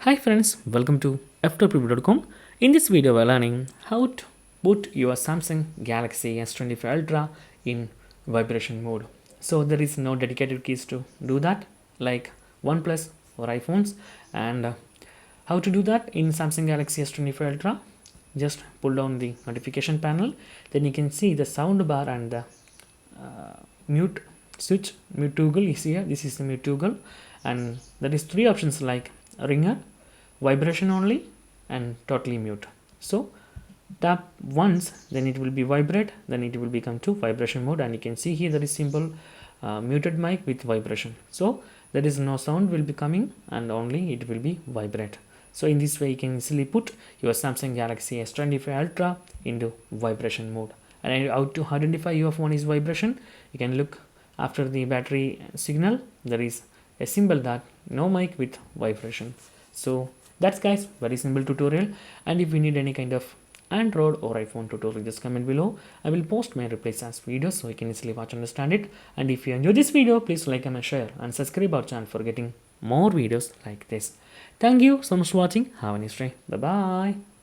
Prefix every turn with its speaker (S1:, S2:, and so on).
S1: Hi friends, welcome to Ftopreview.com. In this video, we're learning how to put your Samsung Galaxy S25 Ultra in vibration mode. So there is no dedicated keys to do that, like OnePlus or iPhones. And how to do that in Samsung Galaxy S25 Ultra? Just pull down the notification panel. Then you can see the sound bar and the mute switch. Mute toggle is here. This is the mute toggle, and there is three options like ringer, vibration only, and totally mute. So tap once, then it will be vibrate, then it will become to vibration mode, and you can see here there is simple muted mic with vibration. So there is no sound will be coming and only it will be vibrate. So in this way you can easily put your Samsung Galaxy S25 Ultra into vibration mode. And how to identify your phone is vibration, you can look after the battery signal, there is a symbol that no mic with vibration. So that's guys, very simple tutorial. And if you need any kind of Android or iPhone tutorial, just comment below. I will post my replies as videos so you can easily watch and understand it. And if you enjoy this video, please like, comment, share and subscribe our channel for getting more videos like this. Thank you so much for watching. Have a nice day. Bye bye.